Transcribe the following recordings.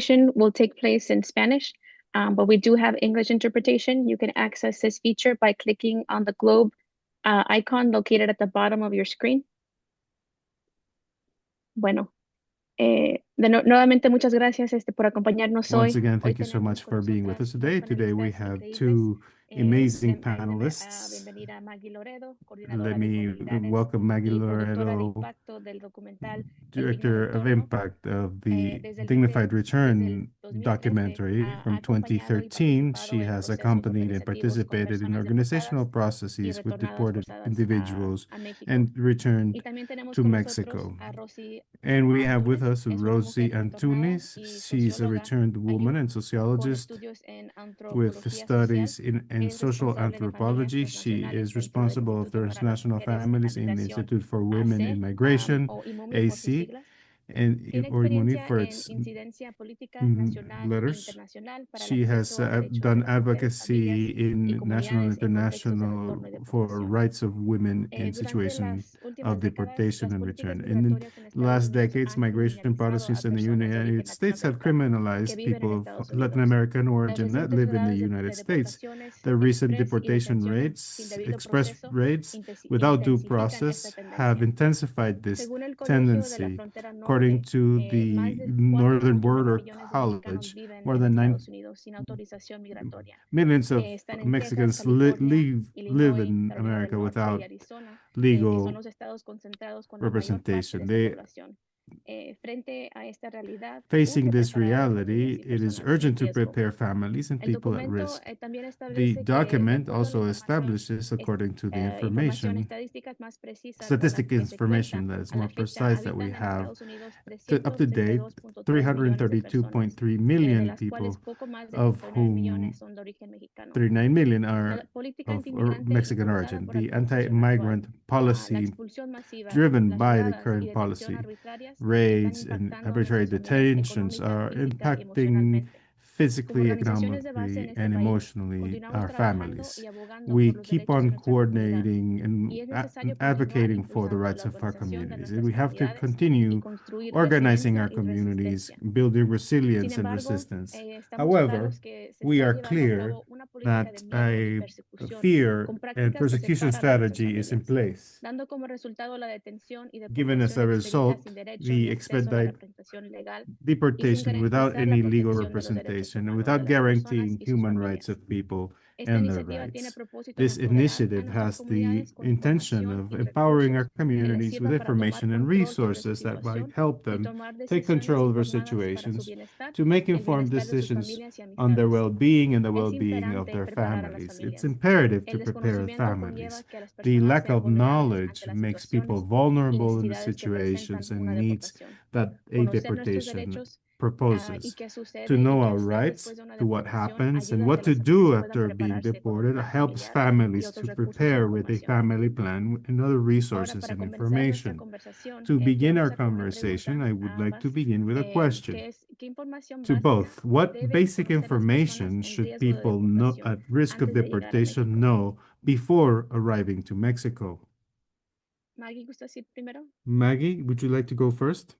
session will take place in Spanish, but we do have English interpretation. You can access this feature by clicking on the globe icon located at the bottom of your screen. Bueno, nuevamente muchas gracias por acompañarnos Once hoy. again, Hoy thank you so tenemos much con for being with nosotras us dos today. Today we panelistas have increíbles. two amazing Déjenme panelists. bienvenir a Maggie Loredo, Let coordinadora de me comunidades welcome Maggie y productora de Loredo, impacto del documental El Digno Director of Retorno. Impact of the Dignified Desde el Return 2013 documentary ha from acompañado y 2013. participado She en has procesos accompanied and organizativos con participated in personas organizational deportadas y processes with retornadas deported forzadas individuals a México. and Y returned también tenemos to con nosotros Mexico. a Rosy And we have with Antunes. us Es una Rosie mujer retornada Antunes. y She's a socióloga returned woman and con sociologist estudios en with antropología social. studies in Es social responsable de familias anthropology. She transnacionales is dentro del responsible of the Instituto para las International Mujeres en la Families in the Migración, Institute for Women in AC, Migration, o IMUMI por sus AC, siglas. and Tiene or Imuni experiencia for en its incidencia política nacional e letters. internacional para el She has acceso a derechos de done las mujeres, advocacy familias y in national and comunidades en contextos de international retorno y for deportación. rights of women in Durante situation las últimas of décadas, deportation las and políticas return. In migratorias en the Estados last Unidos decades, han migration criminalizado a policies in the personas de United origen States have latinoamericano que criminalized viven en people Estados of Latin Unidos. American Las origin that recientes live in the oleadas United de States. deportaciones The recent express y deportation detenciones sin rates, debido express proceso rates without due intensifican esta process, have tendencia. intensified this Según el Colegio de la tendency. Frontera According Norte, to más the de Northern 4,9 Border millones de mexicanos College, viven more en than Estados Unidos sin autorización migratoria. millions of Están en Texas, Mexicans California, live Illinois, in Carolina del America Norte y without Arizona, que son legal los estados concentrados con la mayor parte de representation. esta They población. Frente a esta realidad, facing urge this preparar a familias reality, y it is personas en urgent to riesgo. prepare families and El people at documento risk. también The establece que, de document acuerdo a la also información, establishes, according to the información information, estadísticas más precisas con las statistic que se information cuenta, that is a la more fecha precise that we habitan en have Estados Unidos up to date 332.3 millones de personas, 332.3 de million las cuales people, poco más de of 39 millones whom son de origen mexicano. 39 million La are política of antimigrante Mexican impulsada origin. por la The administración actual, anti-migrant la policy expulsión masiva, driven las by the redadas y current detención policy, arbitrarias están raids and impactando a arbitrary nuestras familias detentions económica, are física y impacting emocionalmente. Como physically, organizaciones de base en economically, este and país, emotionally continuamos our trabajando families. y abogando We por los keep derechos de on nuestra comunidad coordinating y and es necesario continuar advocating for the impulsando rights la of our organización de communities. And nuestras we have to comunidades y continue construir organizing resiliencia our y communities, resistencia. building Sin resilience and embargo, resistance. estamos However, claros que se we está are llevando a clear cabo una política de that miedo y a persecución fear con and prácticas que persecution separan a nuestras strategy is in familias, place, dando como resultado la detención y given as deportación a expedita result sin derecho the ni acceso a la expedite representación legal y sin deportation without garantizar la any legal protección de los derechos representation and humanos de without las personas guaranteeing y sus human rights familias. of people Esta and their iniciativa tiene a rights. propósito de This empoderar a initiative nuestras has the comunidades con intention información of y empowering our recursos que les communities with sirva para tomar information and control sobre su resources that might situación help y them tomar take decisiones control of their informadas para su situations bienestar to make y el informed bienestar de sus decisions familias y on their amistades. well-being and the Es well-being of imperante their preparar a las families. It's familias. imperative to El prepare desconocimiento conlleva families. que las The personas lack sean of vulnerables ante knowledge las makes people situaciones y vulnerable in the necesidades que presentan situations and una needs deportación. that a Conocer nuestros deportation derechos y proposes. qué To sucede y know qué our hacer rights, después de una to what deportación happens, and ayuda a que what to las familias do puedan after being prepararse con un deported plan helps familiar y families otros to recursos e prepare with a información. family plan and other Ahora, resources para and comenzar nuestra information. conversación, To begin quiero our hacerle una conversation, pregunta I a would like to ambas, begin with a question que es, ¿qué información to básica both. What deben basic conocer las personas information en should riesgo de people know deportación at risk of antes de llegar a deportation México? know before arriving to Mexico? Maggie, ¿gusta decir primero? Maggie, would you like to go first?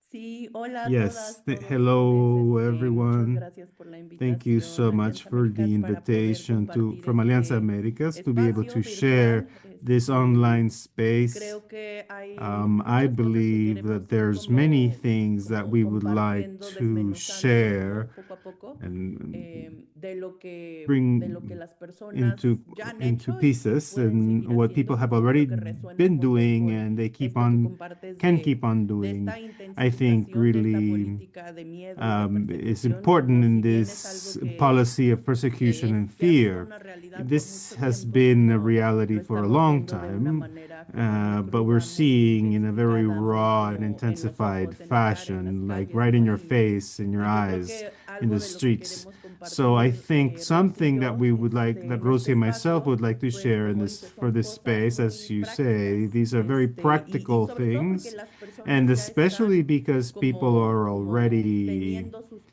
Sí, hola a Yes. todas, todos. Hello, Muchas everyone. gracias por la Thank you so invitación, much Alianza for the Américas, para poder invitation to compartir from Alianza este Americas to be able to espacio share virtual. this online space. Creo que hay I muchas cosas que believe queremos that ir there's many como, things that como we would like compartiendo, to share desmenuzando poco a poco and de lo que bring las personas into ya han into hecho y pieces pueden and seguir what people haciendo, have porque already creo que resuena un been montón doing con and they keep esto que on compartes can keep on de doing. esta I think intensificación de esta really política de miedo y de is persecución, important como in si bien es algo this policy of que persecution and ya ha sido fear. una realidad por This mucho has tiempo, been a como reality lo for a estamos long viendo de una time, manera como muy but we're cruda, muy seeing in a very intensificada, muy raw and como en los intensified ojos, en la cara, en las fashion, like calles, right in ¿no? your face, in your Y yo creo eyes, que in algo the de lo que streets. queremos So I compartir, think Rosy y something that yo, we would like, that en este Rosie and myself espacio, would like to pues share in como this dices, for son this cosas space, as muy you say, prácticas, these are very y practical sobre todo porque things, las personas and ya especially están because people are como already teniendo sus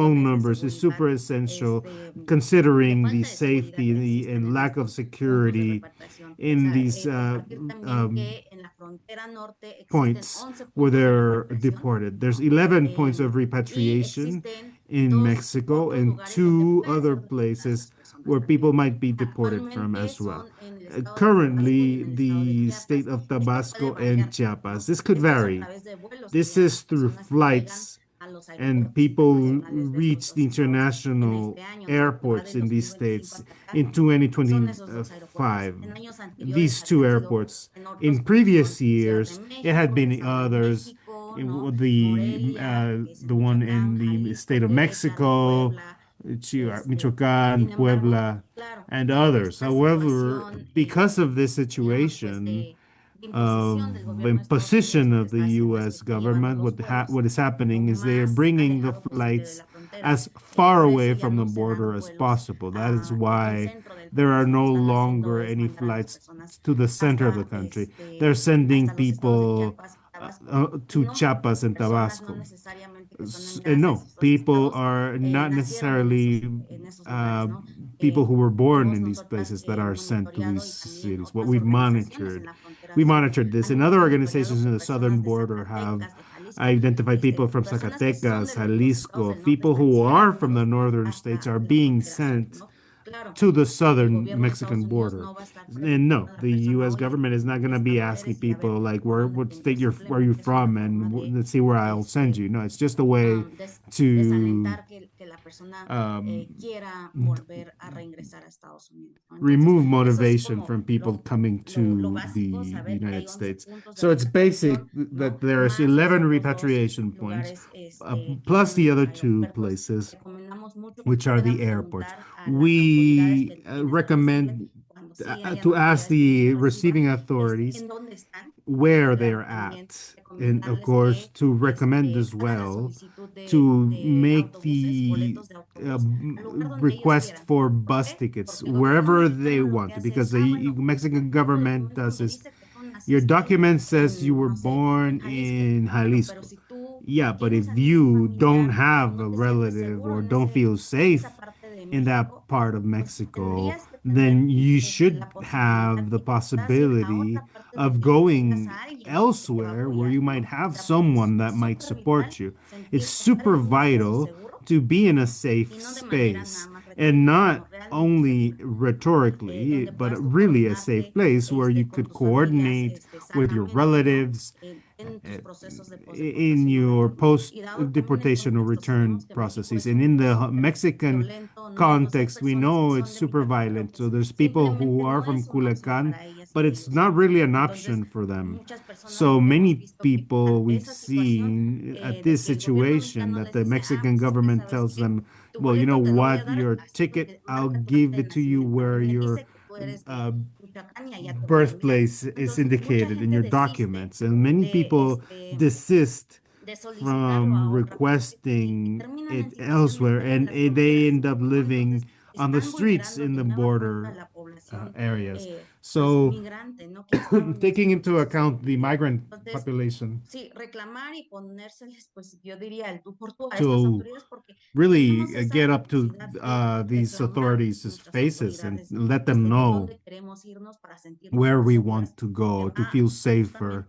phone numbers is super essential, considering the safety and lack of security in these points where they're deported. There's 11 points of repatriation in Mexico and two other places where people might be deported from as well. Currently, the state of Tabasco and Chiapas. This could vary. This is through flights and people reach the international airports in these states in 2025. These two airports. In previous years, it had been others. The one in the state of Mexico, Michoacan, Puebla, and others. However, because of this situation, of imposition of the U.S. government, what is happening is they are bringing the flights as far away from the border as possible. That is why there are no longer any flights to the center of the country. They're sending people to Chiapas and Tabasco. And no, people are not necessarily uh, people who were born in these places that are sent to these cities. What we monitored this, and other organizations in the southern border have identified people from Zacatecas, Jalisco, people who are from the northern states are being sent to the southern Mexican border. And no, the U.S. government is not going to be asking people like, what state where you from, and let's see where I'll send you. No, it's just a way to um, remove motivation from people coming to the United States. So it's basic that there's 11 repatriation points, plus the other two places, which are the airports. We recommend to ask the receiving authorities where they're at, and of course, to recommend as well to make the request for bus tickets wherever they want to, because the Mexican government does this. Your document says you were born in Jalisco. Yeah, but if you don't have a relative or don't feel safe in that part of Mexico, then you should have the possibility of going elsewhere where you might have someone that might support you. It's super vital to be in a safe space, and not only rhetorically, but really a safe place where you could coordinate with your relatives uh, in your post deportation or return processes. And in the Mexican context, we know it's super violent. So there's people who are from Culiacan, but it's not really an option for them. So many people we've seen at this situation that the Mexican government tells them, well, you know what, your ticket, I'll give it to you where your uh, birthplace is indicated in your documents. And many people desist from requesting it elsewhere, and they end up living on the streets in the border areas. So, taking into account the migrant population, to really get up to these authorities' faces and let them know where we want to go to feel safer.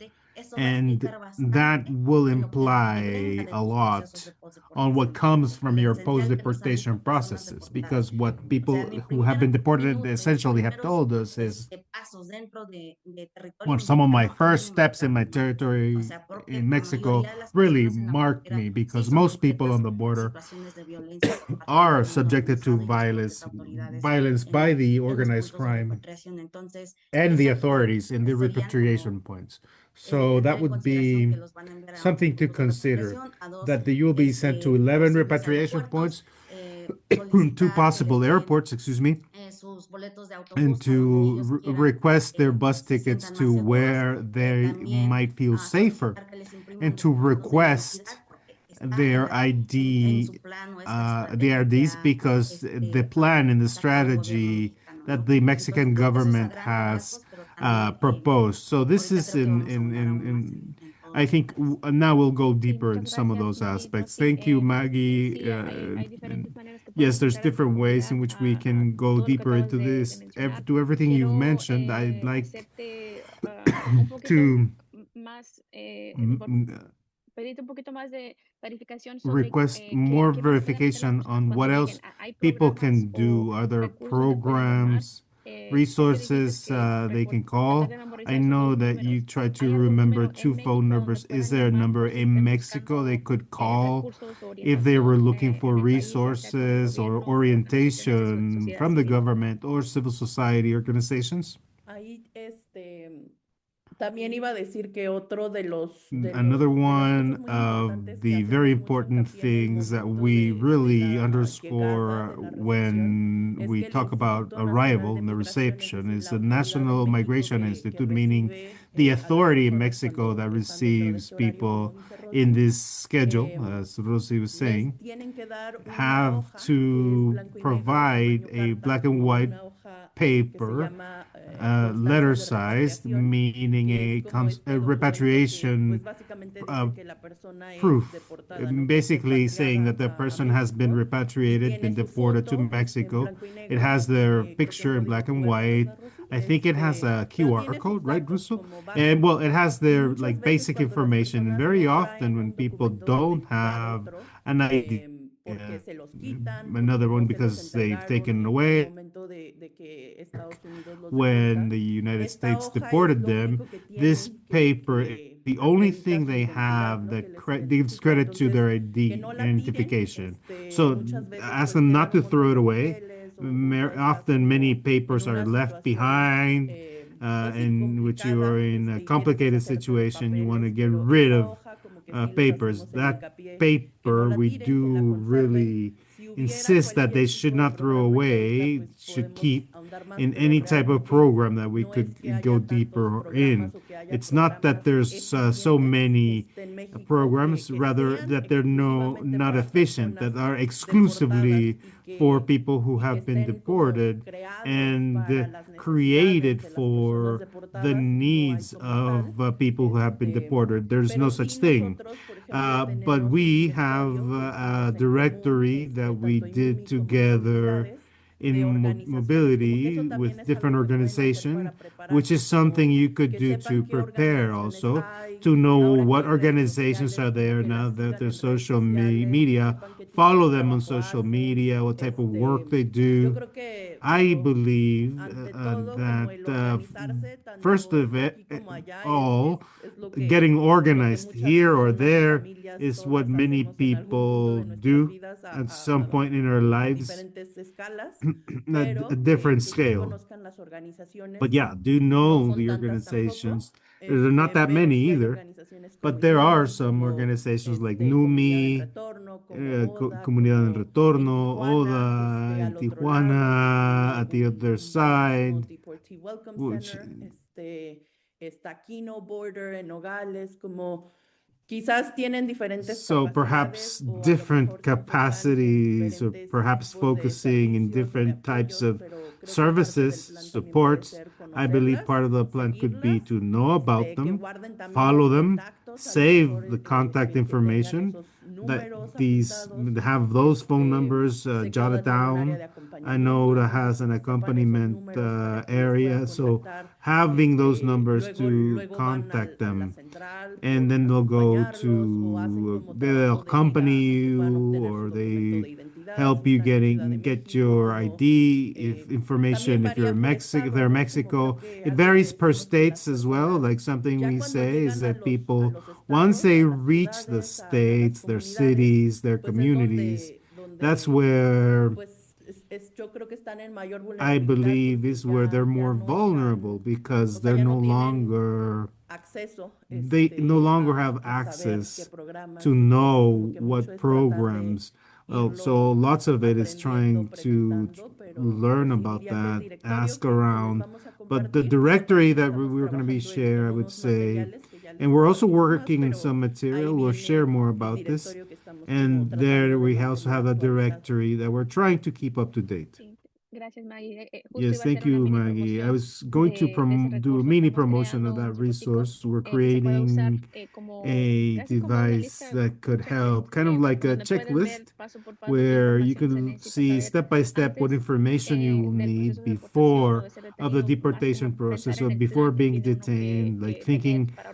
And that will imply a lot on what comes from your post-deportation processes, because what people who have been deported essentially have told us is, well, some of my first steps in my territory in Mexico really marked me, because most people on the border are subjected to violence by the organized crime and the authorities in the repatriation points. So that would be something to consider, that you will be sent to 11 repatriation points, two possible airports, excuse me, and to request their bus tickets to where they might feel safer, and to request their IDs, because the plan and the strategy that the Mexican government has proposed. So this is I think now we'll go deeper in some of those aspects. Thank you, Maggie. Hay diferentes And maneras que yes, podemos there's llegar a different ways in which we can go todo lo que deeper acabas into this. mencionar. To everything you've Quiero mentioned, I'd like hacerte un poquito to más, mm, mm, pues pedirte un poquito más de clarificación sobre request more qué más pueden hacer las verification personas on cuando what lleguen. else Hay people programas can o do. Are there recursos donde pueden llamar. programs, Ya que dijiste resources que they can tratar call? de I memorizarse know los that you números. try to ¿Hay algún remember número two en phone México donde numbers. Is puedan there a llamar number por si in estén Mexico they buscando could call recursos o if they were orientación looking for en el país, ya sea con el resources or gobierno o organizaciones de orientation sociedad from the civil? government or civil society organizations? Ahí, también iba a decir que otro Another de las cosas one muy of importantes que the very hacemos mucho important hincapié en el things that momento we de really la llegada, underscore de la recepción, when es we que el talk about Instituto Nacional arrival de and the Migración, es reception decir, is la the autoridad en National México Migration que Institute, meaning recibe the a las authority in personas Mexico cuando that están dentro de receives este horario, como people dice in Rosy, this schedule, em, as Rosie was les saying, tienen que dar una have hoja que es to blanco y negro, provide tamaño a carta, black and o white una hoja que se paper, llama letter constancia de sized, repatriación, meaning que es como a este documento que repatriation pues básicamente uh, dice que la persona es proof, deportada, ¿no? Que es basically saying repatriada that the a person has been México y repatriated, tiene been su deported to foto en Mexico. blanco y It negro, has their creo que en picture in código black and QR, white. ¿verdad, Rosy? I think it has a Pero QR tiene code, sus right, datos Russo? como And base well, it has y their muchas like veces basic cuando las information. And personas very no often traen when un people documento se don't tienen que llevar have otro an ID, porque se los quitan, porque another no one se los because they've entregaron taken al away momento de que Estados Unidos los when deporta. the United Esta States hoja es deported lo them. único que This tienen paper is que the only acredita thing su they identidad, have ¿no? Que that les gives identifica. credit to Entonces, their que no la tiren. identification. So Muchas veces ask pues them quedan not un to montón throw it de away. papeles o cosas Often, many como en papers are una left situación, behind, pues sí, in which you are complicada, in a y tienes que complicated deshacerte de situation. You want to papeles, get pero rid esta of hoja como que sí les papers. hacemos el That hincapié que no paper, la we tiren, que la do conserven. really Si hubiera insist that they cualquier should tipo de not throw programa que ahorita away, pues should podemos keep ahondar más, in pero any type of realmente program that we no es que could go haya tantos deeper in. programas o que haya It's not that programas there's so eficientes many en México programs, que rather sean that they're exclusivamente not para efficient, that personas are deportadas exclusively for que people who have been estén como deported creados para and las created necesidades de las personas for the deportadas, no hay needs como tal. of people who have been deported. There's no Pero such sí thing. nosotros, por ejemplo, But tenemos un we have directorio que a hicimos en común, directory that we tanto did IMUMI como together comunidades in de organizaciones, como que mobility eso también with es different algo que pueden hacer organization, para which prepararse, is something como you could que do sepan to qué prepare organizaciones also hay, to know ahora que what hay redes organizations are sociales, como there que now las that sigan their en redes social sociales, que media, sepan qué tipo de follow them on trabajo social hacen. media, what type of work they Yo do. creo que, I digo, believe ante todo, como that el organizarse, first tanto of it aquí como allá, all, es getting lo que organized muchas here or personas y there familias is what todas many hacemos en algún punto people de nuestras do vidas at some point in our en lives diferentes escalas, at a pero different que sí scale. conozcan las But organizaciones. yeah, do No know son the tantas tampoco, organizations. There are not that pero many sí hay either, organizaciones como but there are IMUMI, some como organizations like Comunidad en NUMI, Retorno, como ODA, Comunidad en como en Retorno, Tijuana, ODA en al otro lado, Tijuana, at the other un mismo side, Deportee Welcome which Center, está Kino Border en Nogales, como quizás tienen diferentes so perhaps capacidades o a lo different mejor se enfocan en capacities, or diferentes perhaps tipos de focusing in servicios o de different types apoyos, of pero creo que parte services, del plan también puede supports. ser I believe conocerlas, part of the plan could be seguirlas, to know about que them, guarden también follow los them, contactos, a lo mejor save the contact que tengan information, esos that números these apuntados. have those phone numbers Sé que ODA jotted tiene un área down. de I know acompañamiento, that entonces has que an se sepan esos accompaniment números para que les puedan area, so contactar. having those numbers to Luego van contact a la them, central and por then they'll go acompañarlos o hacen to como they'll trabajo de ir accompany a que puedan you, obtener su or documento they de identidad si help you están en Ciudad de get México, your como ID if también information if you're varía in por Mexico, if estado, they're ¿no? Como creo Mexico. que It algo que varies per decimos que las states as well. personas Like something ya we cuando say is llegan that a people, los once estados, they a las reach the ciudades, a las states, their comunidades, cities, their pues es communities, that's donde where pues yo creo que están en mayor I vulnerabilidad believe porque is where they're ya more no vulnerable, están, o because sea, they're ya no no tienen longer acceso they no longer have a saber qué access to programas, entonces como know que mucho what es tratar de programs. Well, so irlo lots of it is aprendiendo, trying to preguntando, pero learn pues sí about diría que el that, directorio ask que les around. vamos a But the compartir, que directory también that estamos we're going to be trabajando share, I en would unos say, materiales que ya les and we're also compartimos más, working in pero some ahí material. We'll share viene more el about this. directorio que estamos como And there tratando de we also mantener have a actualizado. directory that we're trying to keep up to date. Sí, gracias, Maggie. Justo Yes, iba a thank hacer una you, mini Maggie. I promoción was going to de ese do a recurso. mini Estamos promotion of creando that un chipotico resource. We're que se puede usar creating como, a casi como una device lista that could funcional, help, kind of like a donde puedes ver checklist paso por paso qué where you información se can necesita see saber step by step what antes information you will del need proceso de deportación o before de ser of the detenido, más deportation como process. pensar en So el before plan que being tiene uno detained, like que tener thinking para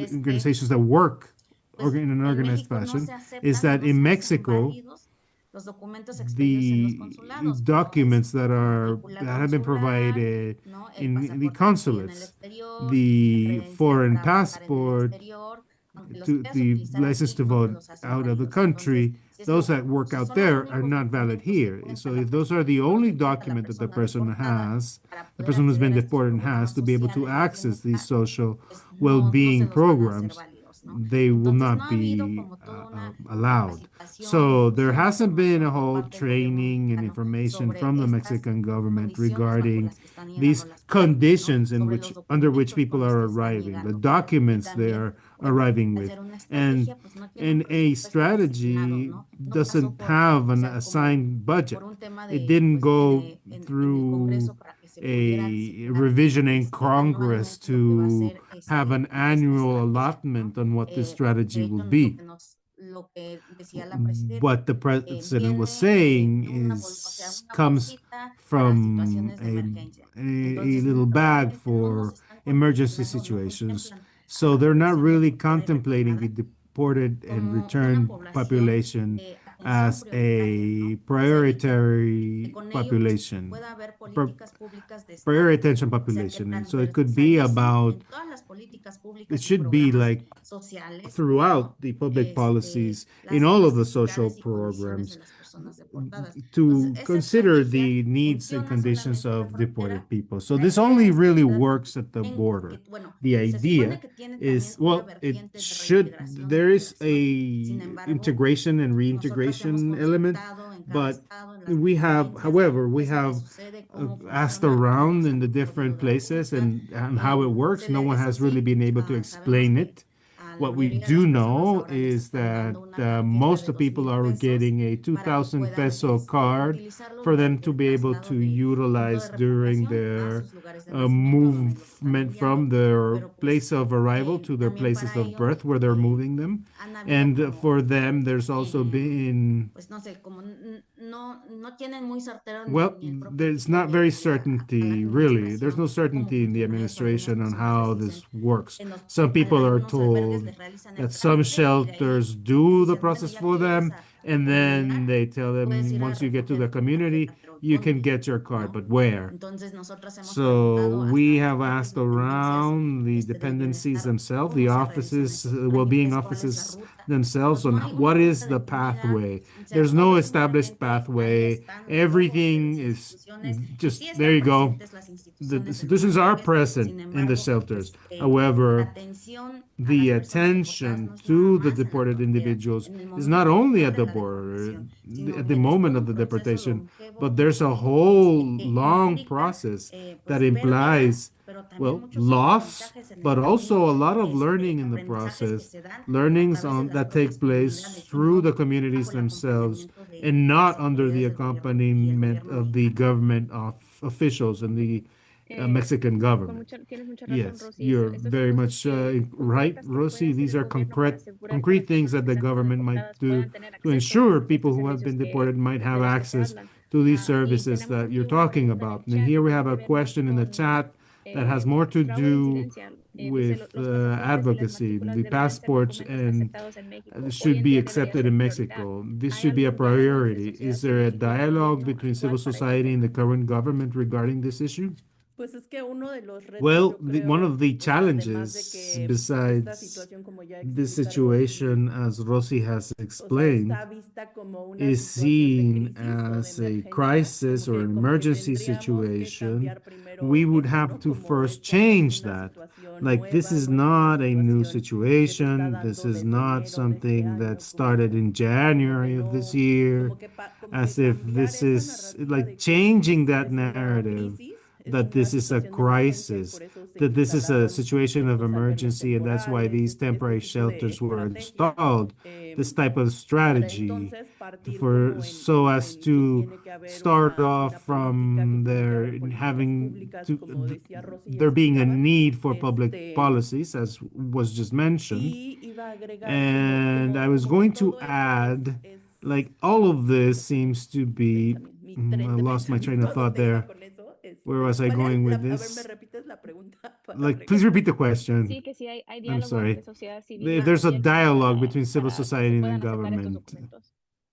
organizations that work in an organized fashion, is that in Mexico, the documents that have been provided in the consulates, the foreign passport, to the license to vote out of the country, those that work out there are not valid here. So if those are the only document that the person has, the person who's been deported has to be able to access these social well-being programs, they will not be allowed. So there hasn't been a whole training and information from the Mexican government regarding these conditions in which under which people are arriving, the documents they are arriving with. And a strategy doesn't have an assigned budget. It didn't go through a revision in Congress to have an annual allotment on what this strategy will be. What the president was saying is comes from a little bag for emergency situations. So they're not really contemplating the deported and returned population as a priority population, pri- priority attention population. And so it could be about, it should be like throughout the public policies in all of the social programs to consider the needs and conditions of deported people. So this only really works at the border. The idea is, well, it should, there is a integration and reintegration element, but we have asked around in the different places and how it works. No one has really been able to explain it. What we do know is that most of people are getting a 2,000 peso card for them to be able to utilize during their movement from their place of arrival to their places of birth where they're moving them. And for them, there's also been, well, there's not very certainty, really. There's no certainty in the administration on how this works. Some people are told that some shelters do the process for them, and then they tell them once you get to the community, you can get your card, but where? So we have asked around the dependencies themselves, the offices, well-being offices themselves, on what is the pathway. There's no established pathway. Everything is just, there you go. The institutions are present in the shelters. However, the attention to the deported individuals is not only at the border, at the moment of the deportation, but there's a whole long process that implies, well, loss, but also a lot of learning in the process, learnings on that take place through the communities themselves and not under the accompaniment of the government of officials and the Mexican government. Tienes mucha razón, Yes, Rosy. you're Estas son very cosas much que right, políticas que puede Rosie. hacer These el are gobierno para asegurar que las concrete things that personas que the están siendo government might deportadas do puedan tener to acceso ensure a people estos who have been servicios deported might have de los que se access hablan. to these Y services tenemos that aquí you're una talking pregunta en about. el And chat here que we have tiene a que ver más question in the con chat that has more to fraude e do incidencia. Dice, with los pasaportes y las advocacy. matrículas The deberían ser passports documentos and aceptados en México. Hoy should en be día debería accepted ser in prioridad. Mexico. This ¿Hay should be a algún diálogo entre priority. sociedad Is there a civil y dialogue gobierno between actual civil para society esto? and the current government regarding this issue? Pues es que uno de los retos, Well, yo one creo, of the además de challenges, que esta besides situación, como ya this explica Rosy, situation, as Rossi has o sea, está explained, vista como una is situación de seen crisis o de as a emergencia, crisis or an como que emergency tendríamos que situation, cambiar we primero would eso, have ¿no? to Como first esta no es change una that. situación Like, this nueva, is no es una not a new situación que se está situation. This dando is desde not enero de este something that año, started in como que January of this no, year, como que as if cambiar this esa is narrativa like de que changing that es una narrative crisis, es that una this is a situación de emergencia y crisis, por eso se that this is a instalaron situation of estos albergues emergency, and that's why temporales, these este temporary tipo de shelters were estrategia. installed, this type of Para strategy entonces partir for como so como as en que to tiene que haber start off una política, que from tiene que there haber políticas having públicas, to como decía Rosy y there being a explicaba, need for public este, policies, as was just mentioned. y iba a agregar And I was como que going to todo eso add, es, like, all of this seems to be, pensamiento, mi I tren de lost my train pensamiento of a thought dónde iba there. con eso, Where was I ¿cuál era going with a ver, me this? repites la pregunta para Like, please repeat the recapitular? question. Sí, que sí hay I'm diálogo entre sorry. sociedad civil y There's a gobierno dialogue between civil para que se society and the puedan aceptar estos government. documentos.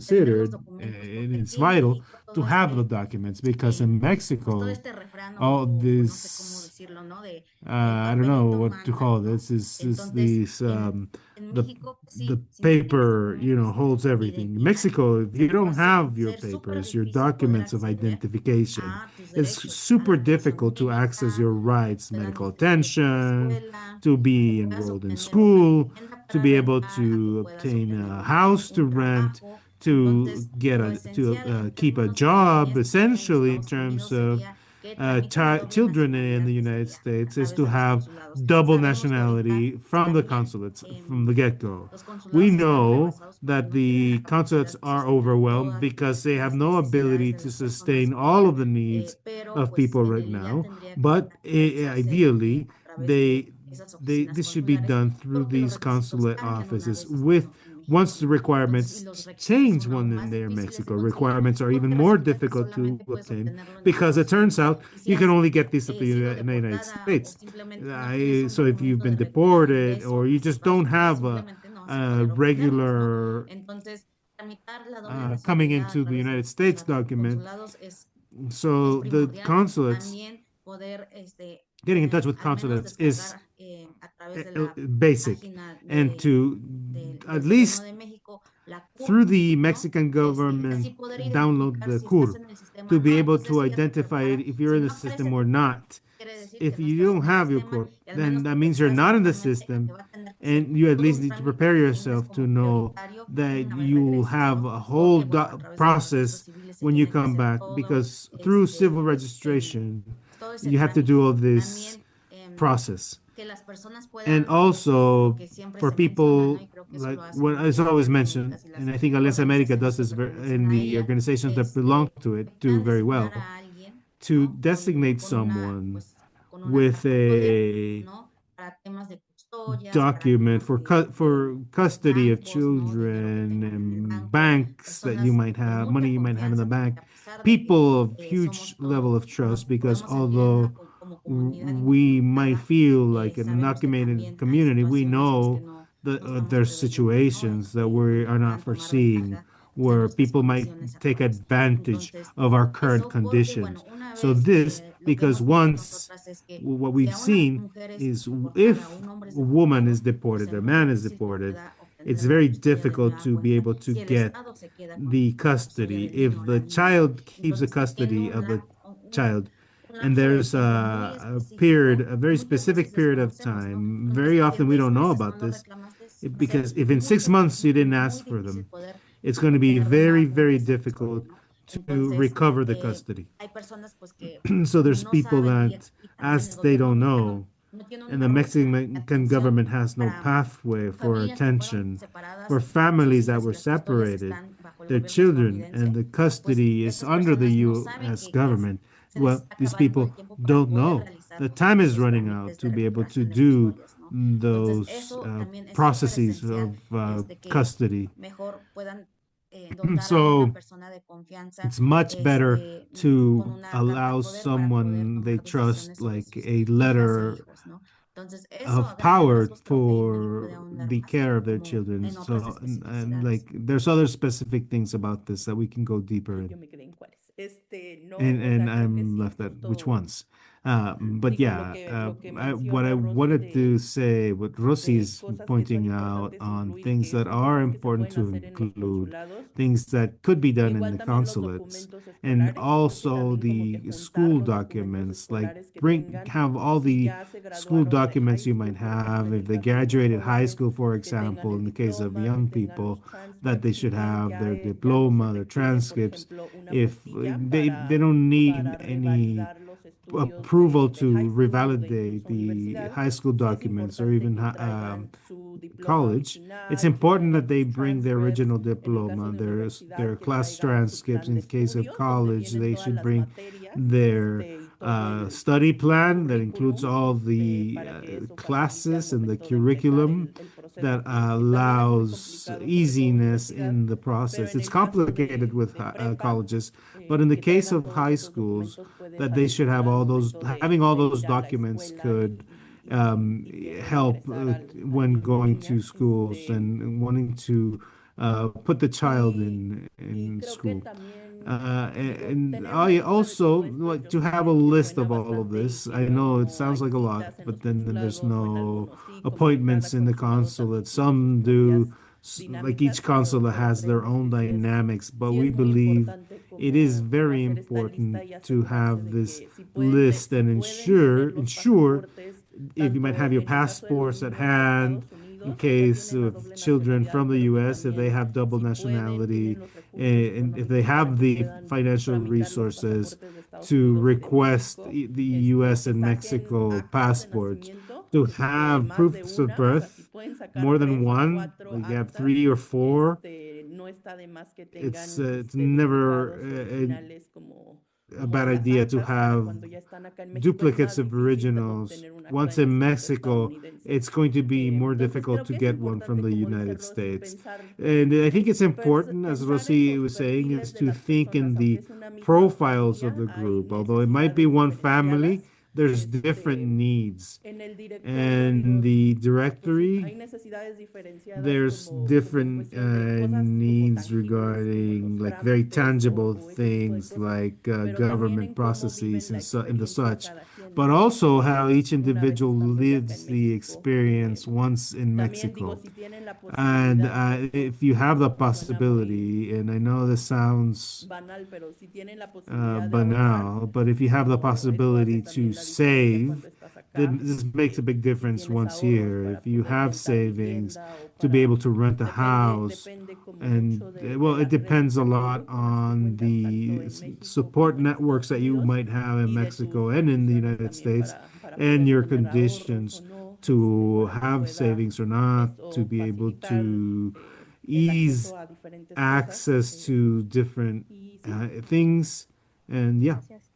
considered, and it's vital to have the documents because in Mexico, all this I don't know what to call this. Is these the the paper, holds everything. In Mexico, if you don't have your papers, your documents of identification, it's super difficult to access your rights, medical attention, to be enrolled in school, to be able to obtain a house to rent, to get a to keep a job, essentially in terms of children in the United States is to have double nationality from the consulates from the get-go. We know that the consulates are overwhelmed because they have no ability to sustain all of the needs of people right now. But ideally, they this should be done through these consulate offices with once the requirements change when in there in Mexico, requirements are even more difficult to obtain because it turns out you can only get these at the United States. So if you've been deported or you just don't have a regular coming into the United States document, so the consulates getting in touch with consulates is basic, and to at least through the Mexican government download the CUR to be able to identify it if you're in the system or not. If you don't have your CUR, then that means you're not in the system, and you at least need to prepare yourself to know that you have a whole process when you come back because through civil registration, you have to do all this process. And also for people like what is always mentioned, and I think Alianza America does this in the organizations that belong to it do very well, to designate someone with a document for custody of children and banks that you might have money you might have in the bank, people of huge level of trust, because although we might feel like an undocumented community, we know that there's situations that we are not foreseeing where people might take advantage of our current conditions. So this, because once what we've seen is if a woman is deported or a man is deported, it's very difficult to be able to get the custody. If the child keeps the custody of the child, and there's a period, a very specific period of time, very often we don't know about this, because if in 6 months you didn't ask for them, it's going to be very, very difficult to recover the custody. So there's people that, as they don't know, and the Mexican government has no pathway for attention for families that were separated, their children, and the custody is under the U.S. government. Well, these people don't know. The time is running out to be able to do those processes of custody. So it's much better to allow someone they trust, like a letter of power for the care of their children. So, and like, there's other specific things about this that we can go deeper Yo in. me quedé en Juárez. No, o And sea, creo que I'm sí, left at which justo ones. But digo, yeah, lo que what I menciona Rosy wanted to say, what Rosie de is cosas que son pointing out importantes on incluir, things que that son are cosas que se important pueden to hacer en los include, consulados. things that could be done in Igual the también los consulates, documentos and escolares, creo que also también como que the juntar school los documentos documents, like escolares que bring tengan, have all si the ya se school graduaron de high documents you might school, por ejemplo, have en if el they caso de los graduated high jóvenes, school, for que tengan example, el in the case of diploma, que young tengan people, los that transcripts, they si should bien have their ya no se diploma, their requiere, por transcripts. ejemplo, una If apostilla they don't need para any revalidar los estudios approval de high to school o de revalidate incluso the universidad, high school sí es documents or importante even que traigan su diploma college, it's original, que important that traigan they sus bring their transcripts, original en el caso diploma, de their universidad, que class traigan su transcripts. plan In de the case of estudios, donde college, vienen they todas should las bring materias, their y todo study el plan that includes currículum, all the para que eso facilite al classes and the momento de empezar curriculum el proceso, that que también es muy allows complicado, sobre todo easiness universidad, in the pero process. en It's el caso complicated with de prepa, colleges, but in the que case traigan of todos high esos schools, documentos puede that they should facilitar have al all those, momento having all de those ir a la documents escuela could y querer help ingresar when niño o going to niña. schools and wanting to put the child Y in creo que school. también And tenemos I esta also nuestro, like yo to creo have a que list llena of all of bastante el this. I tiempo, know it como sounds hay like a lot, citas en but los then there's consulados o en no algunos sí, como en appointments cada in the consulado consulate. también tiene sus Some do, propias like each dinámicas, consulate pero has their creemos own que dynamics, but sí we es muy believe importante it is como very hacer esta lista important y to asegurarse have de this que si pueden, list si and pueden tener los ensure pasaportes, if you might have tanto your en el caso de los passports at niños de hand Estados in Unidos, que ya case tienen la of doble children nacionalidad, from the pero que US if they también have double si pueden, tienen nationality los recursos and if they económicos para have que the puedan financial tramitar los resources pasaportes de Estados to Unidos y de request México, the US que and saquen Mexico actas de passports, nacimiento, to have más de proofs of una, o sea, si birth, pueden sacar more than 3 o one, 4 like you have actas, 3 or 4. no está de más que It's tengan it's never duplicados originales como, a como de bad las idea to actas para have cuando ya están acá en México es duplicates más of difícil originals. obtener un acta de Once in nacimiento Mexico, estadounidense. it's going to be more Entonces difficult creo to que es get one from importante, the como dice United Rosy, States. pensar, And I think it's important, as en Rosie los was saying, is perfiles de to las think in personas, the aunque es una misma profiles of familia, the hay group. Although it might be necesidades one family, diferenciadas. there's different needs. En el directorio, And digo, the pues sí, directory, hay necesidades diferenciadas there's como en different cuestión de cosas como needs tangibles, como regarding los like very trámites tangible o ese tipo de things cosas, like pero también government en cómo processes viven la and the experiencia such, cada quien, but ¿no? also how each Una vez individual estando ya acá en lives the México. experience once in También digo, Mexico. si tienen la And posibilidad, y esto if you have the suena muy possibility, and I know this sounds banal, pero si tienen la posibilidad de ahorrar, banal, but if you have the como esto hace possibility to también la diferencia cuando save, estás then acá, this makes a big si difference tienes once ahorros here. If para you poder have rentar savings vivienda o to be able para, to rent a house, depende como and mucho de well, it las redes depends a de lot apoyo con las que on cuentas tanto the en México support como en networks Estados that you Unidos might have in y de tus Mexico and in the condiciones United también States, para and poder your tener ahorros o conditions no, to para que have pueda savings or not, to esto be able facilitar to el ease acceso a diferentes cosas. access to different Y sí, things. And yeah, Gracias.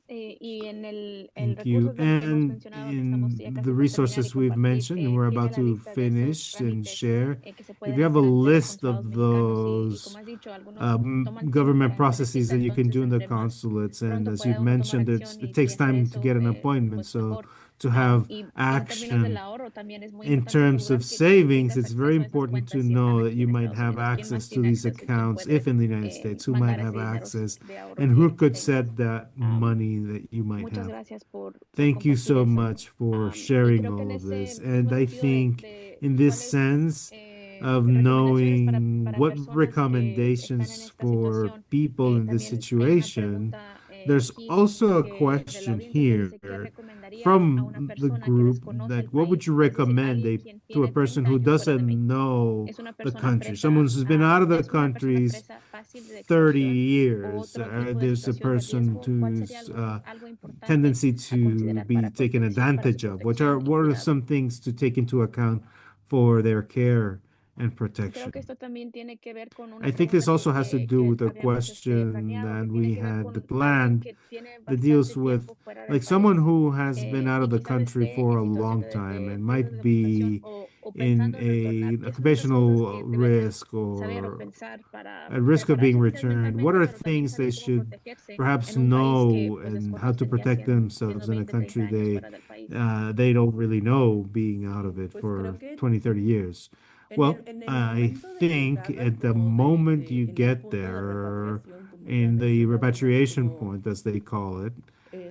Y en el thank you. recursos del que hemos And mencionado, que estamos in ya the casi por terminar y resources we've compartir, mentioned, and we're tiene about la to lista de esos finish and trámites share, que se if pueden you have a hacer ante los list consulados of mexicanos y como those has dicho, algunos toman tiempo government para hacer processes cita, that you can entonces do in the entre más consulates, and pronto as you've pueda uno tomar mentioned, acción it y takes hacer time to eso, get an appointment. pues So mejor. to have Y en términos del action ahorro, también es muy in importante terms of asegurar que cuando savings, tengas it's very acceso a esas important to cuentas, si están know that aquí you en might Estados have Unidos, quién más access to tiene these acceso y quién accounts puede if in the United States, who might mandar have ese dinero access de ahorro and who que could tengas. set that Am, money that you might Muchas have. gracias por Thank you compartir so eso. much for Y sharing creo que en all of this. ese And mismo I sentido think de in this cuáles sense of recomendaciones knowing para what personas que están en recommendations esta for situación, people in this también hay una situation, pregunta there's aquí also a de la question audiencia que dice, ¿qué here recomendarías a una from the persona que group desconoce that el what would país? you Es decir, recommend alguien quien to a tiene person 30 who años fuera de doesn't México. know ¿Es una the persona country? Someone presa, who's been out of the es una persona countries presa fácil de 30 expulsión o years. otro tipo de There's a situación de person riesgo? ¿Cuál sería who's algo importante tendency a to considerar be para taken para su advantage of. protección y What are cuidado? some things to take into account for their care and Y creo que protection? esto también tiene que ver con una I think this pregunta also has to do que with a habíamos question planeado, que that tiene we que ver had con alguien planned que tiene that bastante deals with tiempo fuera del like someone país who has been out of y the quizás country esté for en a situación long time and riesgo might de deportación be o in pensando en retornar. a ¿Qué son esas cosas occupational que deben de risk saber o or pensar para at risk of being prepararse quizás returned? What mentalmente, are pero también things they saber cómo should protegerse perhaps en un país que know pues and how to desconocen ya protect siendo themselves in a 20, country 30 años fuera del país? they don't really know being out of sí, it pues creo for que 20, 30 years? Well, en el I momento de think llegada, at the como moment you en el get punto de there repatriación, como ya in the mencionábamos, repatriation como point, as they call it,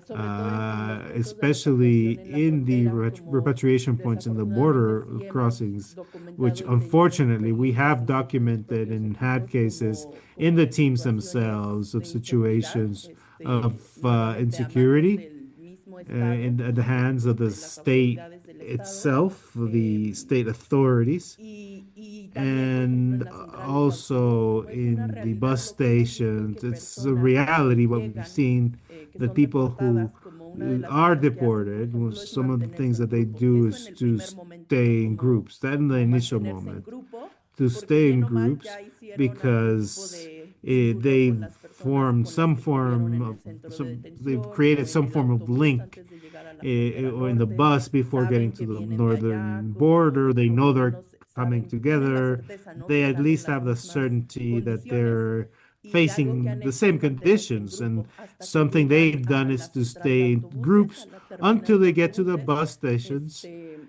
sobre todo en los puntos de especially repatriación en la in the frontera, como repatriation points in the desafortunadamente border sí hemos crossings, which documentado y tenido unfortunately we experiencias have nosotros los documented propios and had equipos cases in como the de teams situaciones themselves of de inseguridad. situations of Nuevamente a manos insecurity del mismo in estado, the hands of the de las state autoridades del estado. itself, the state authorities, Y también, por ejemplo, en and las centrales de autobús, also como es una in the realidad bus lo que hemos visto y que stations. It's a personas reality que what we've llegan, seen. que The son people who deportadas, como una de las are cosas que hacen, por deported, ejemplo, es some of the mantenerse things en that they grupo. do Eso en is el to primer momento, ¿no? stay in groups. That in the Como initial mantenerse en moment, grupo, to porque stay bien in o mal groups ya hicieron algún tipo because de vínculo con they've las personas formed con las some que estuvieron form en of el centro de some, they've detención created o en some el form of autobús link antes de llegar a la frontera or in the norte. bus before getting Saben to que the vienen de allá, northern border. como They por know lo they're menos coming saben, tienen la together. certeza, ¿no? They Que at están en least las have the mismas certainty that condiciones they're y algo que facing han the hecho es same mantenerse en conditions. grupo And hasta que something llegan they've done a is la to central de stay in autobuses, a groups la until terminal de they get to the autobuses. bus stations. Este,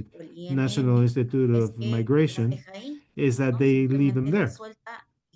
the National Institute of Migration is that they leave them there.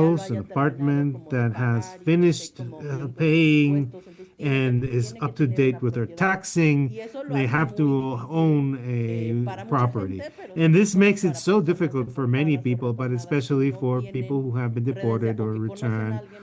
lo house, an haya terminado apartment como de that has pagar y que esté finished como bien con sus paying impuestos, entonces and is tiene que up to tener date una with their propiedad taxing. y eso lo They hace have muy to difícil own a para mucha property. gente, pero And sobre this todo makes it para so personas difficult for many deportadas o people, but retornadas que especially no for people tienen who have been residencia deported o or que conocen a returned alguien,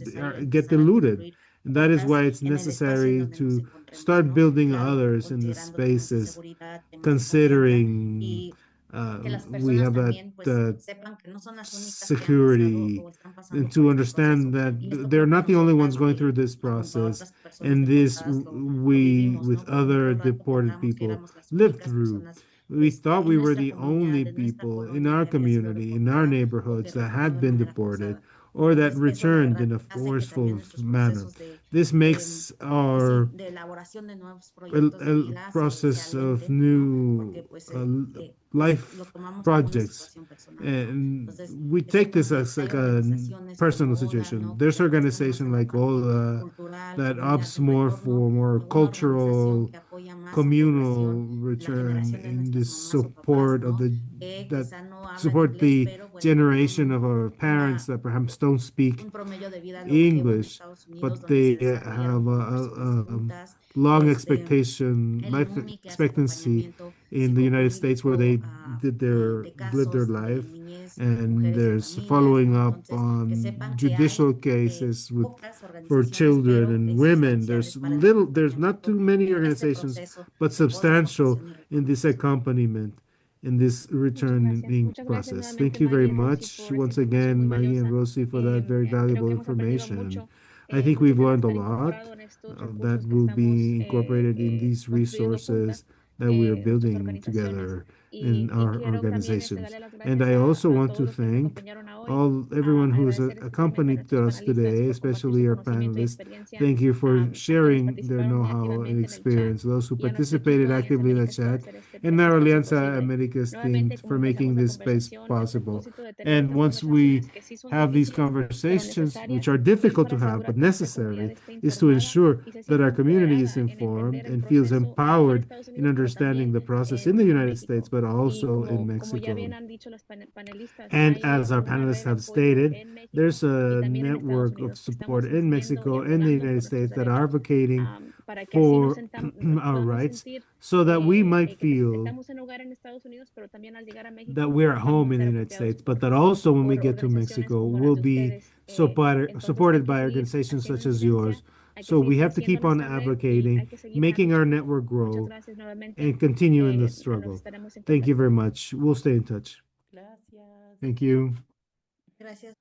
get diluted. And that is why it's necessary to start building others in the spaces, considering we have that security and to understand that they're not the only ones going through this process, and this we with other deported people lived through. We thought we were the only people in our community, in our neighborhoods that had been deported or that returned in a forceful manner. This makes our a process of new life projects, and we take this as like a personal situation. There's organization like all that opts more for more cultural communal return in this support of the that support the generation of our parents that perhaps don't speak English, but they have a long expectation, life expectancy in the United States where they lived their life, and there's following up on judicial cases with for children and women. There's not too many organizations, but substantial in this accompaniment, in this returning Muchas gracias process. Thank nuevamente, you very Maggie and Rosie, much por esta once información again, muy Maggie and valiosa. Rosie, for that very Creo valuable que hemos aprendido information. mucho, I think mucho we've que va a learned a estar lot incorporado en estos that recursos que will estamos be incorporated in these construyendo resources juntas, that we are nuestras building organizaciones. together in Y our quiero también organizations. darle las And gracias I also a want todos to los que nos thank acompañaron a hoy. everyone who has Agradecer especialmente a accompanied nuestros us panelistas today, por compartir su especially our conocimiento y panelists. experiencia, Thank you for también a los sharing their participaron muy know-how and activamente en el chat experience, those who y a nuestro equipo participated de Alianza actively in the Américas por chat, hacer este, and este our espacio Alianza posible. Americas team Nuevamente, como for making empezamos la this space conversación, el possible. propósito de tener And estas once we conversaciones que sí son have these difíciles, pero conversations, which necesarias, are es difficult para to have but asegurar que nuestra comunidad necessary, esté is to informada ensure y se that sienta our community is empoderada en informed entender el and feels proceso aquí en empowered Estados in Unidos, pero understanding también the process in the en United States, México. but Y also in como ya Mexico. bien han dicho los panelistas, And hay as our una red panelists de have apoyo stated, en México there's y a también en Estados network of Unidos que support estamos in insistiendo y Mexico and the abogando por United nuestros States that are derechos, advocating para que así for nos our podamos rights sentir so that we might que feel estamos en hogar en Estados Unidos, pero también al llegar a that México we're at vamos a home in the ser United apropiados States, but that also when we por get to organizaciones Mexico, como las we'll de be ustedes. Entonces hay supported que by seguir organizations haciendo such as incidencia, yours. hay que So we seguir have to creciendo keep on nuestra red y hay advocating, que seguir en la making lucha. our network Muchas grow, gracias nuevamente. and continue in the Nos struggle. estaremos en Thank you contacto. very much. We'll stay in touch. Gracias. Thank you. Gracias.